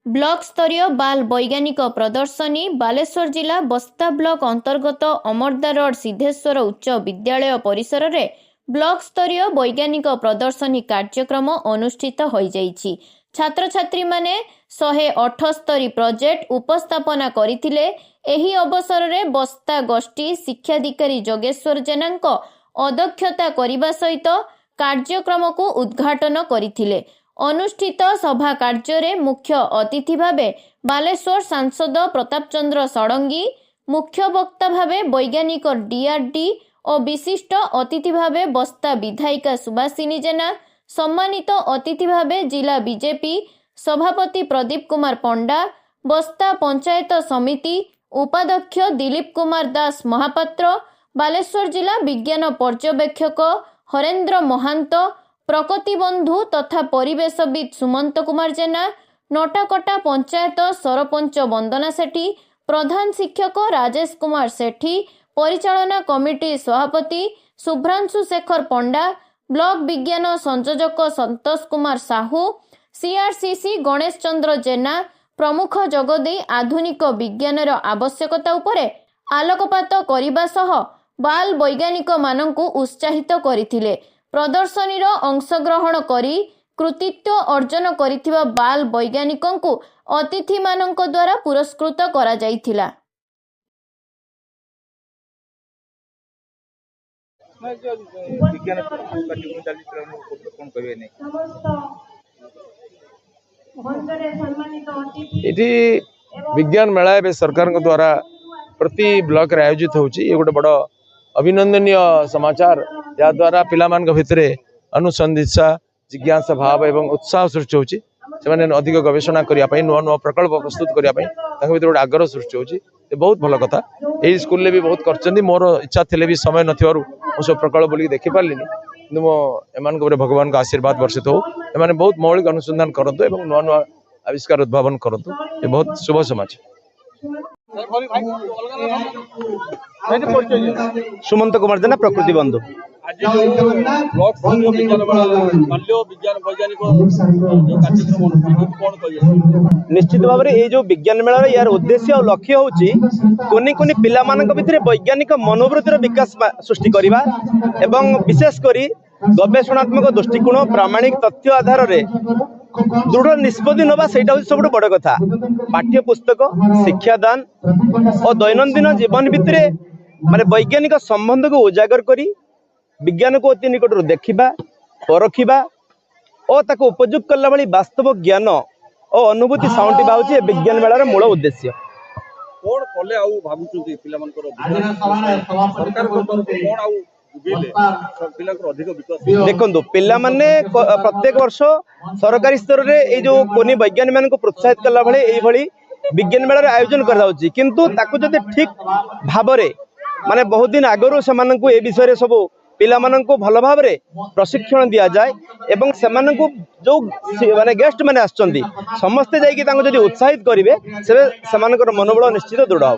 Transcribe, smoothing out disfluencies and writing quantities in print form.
Block स्तरीय बाल वैज्ञानिक प्रदर्शनी बालेश्वर जिला बस्ता ब्लॉक अंतर्गत अमरदा रोड सिद्धेश्वर उच्च विद्यालय परिसर रे ब्लॉक स्तरीय वैज्ञानिक प्रदर्शनी कार्यक्रम अनुष्ठित हो जाइछि। छात्र छात्री माने 178 प्रोजेक्ट उपस्थापना करिथिले। एही अवसर रे बस्ता गोष्ठी शिक्षाधिकारी जोगेश्वर जेनांक अध्यक्षता करिबा सहित कार्यक्रम को उद्घाटन करिथिले। अनुष्ठित सभा कार्य मुख्य अतिथि भावे बालेश्वर सांसद प्रताप चंद्र षडंगी, मुख्य वक्ता भावे वैज्ञानिक डीआरडी और विशिष्ट अतिथि भावे बस्ता विधायिका सुभाषिनी जेना, सम्मानित अतिथि भावे जिला बीजेपी सभापति प्रदीप कुमार पंडा, बस्ता पंचायत समिति उपाध्यक्ष दिलीप कुमार दास महापात्र, बालेश्वर जिला विज्ञान पर्यवेक्षक हरेंद्र महांत, प्रकृति बंधु तथा परिवेशविद सुमंत कुमार जेना, नटाकटा पंचायत सरपंच वंदना सेठी, प्रधान शिक्षक राजेश कुमार सेठी, परिचालना कमिटी सभापति शुभ्रांशु शेखर पंडा, ब्लॉक विज्ञान संयोजक संतोष कुमार साहू, सीआरसीसी गणेश चंद्र जेना प्रमुख जोगदे आधुनिक विज्ञानर आवश्यकता उपरे आलोकपात करिबा सह बाल वैज्ञानिक मानंकु उत्साहित करिथिले। प्रदर्शनी अंशग्रहण करी कृतित्व अर्जन करिथिबा बाल वैज्ञानिकों को अतिथि मानंक द्वारा पुरस्कृत करा जाइथिला। विज्ञान मेला सरकार द्वारा प्रति ब्लॉक रे आयोजित होची। ये गोटे बड़ अभिनंदनीय समाचार जद्वारा पिला भितर अनुसंधित्सा जिज्ञासा भाव एवं उत्साह सृष्टि होची। से अधिक गवेषणा करने नुआ नुआ प्रकल्प प्रस्तुत करने भर गोटे आग्रह सृष्टि होची। बहुत भल कथा। यही स्कूल भी बहुत कर मोर इच्छा थे भी समय न सब प्रकल्प बोलिक देखी पार्ली कि एम भगवान का आशीर्वाद वर्षित हो। एम बहुत मौलिक अनुसंधान करतु एवं नुआ नुआ आविष्कार उद्भावन करतु। ये बहुत शुभ समाचार। सुमंत कुमार जेना प्रकृति बंधु। निश्चित भाव में ये जो विज्ञान मेला यार उद्देश्य और लक्ष्य होची कोनी कोनी पिला मानक भितर वैज्ञानिक मनोवृत्तिर विकास सृष्टि करबा एवं विशेष करी गवेषणात्मक दृष्टिकोण प्रामाणिक तथ्य आधार रे दृढ़ निष्पत्ति नवा सेटा सब बड़ कथा। पाठ्य पुस्तक शिक्षादान और दैनंदिन जीवन भितर माने वैज्ञानिक संबंध को उजागर करी विज्ञान को अति निकट देखा परखा और ताको उपयोग कला भली वास्तव ज्ञान और अनुभूति साउंटिबा होची विज्ञान मेलार मूल उद्देश्य। कोन कले आउ भाबुचुंती पिला मनकर सरकार कोन आउ देखो पिला माने प्रत्येक वर्ष सरकारी स्तर रे ए जो कोनी वैज्ञानिक मान को प्रोत्साहित कला भले एई भली विज्ञान मेलार आयोजन कर जाउची। किंतु ताको जदि ठीक भाबरे माने बहुत दिन आगरो से मानन को ए विषय रे सब पिला मानन को भल भाव रे प्रशिक्षण दिया जाए एवं से मानन को जो माने गेस्ट माने आछंती समस्त जाई कि तांको जदि उत्साहित करिवे से मानकर मनोबल निश्चित दृढ़ हो।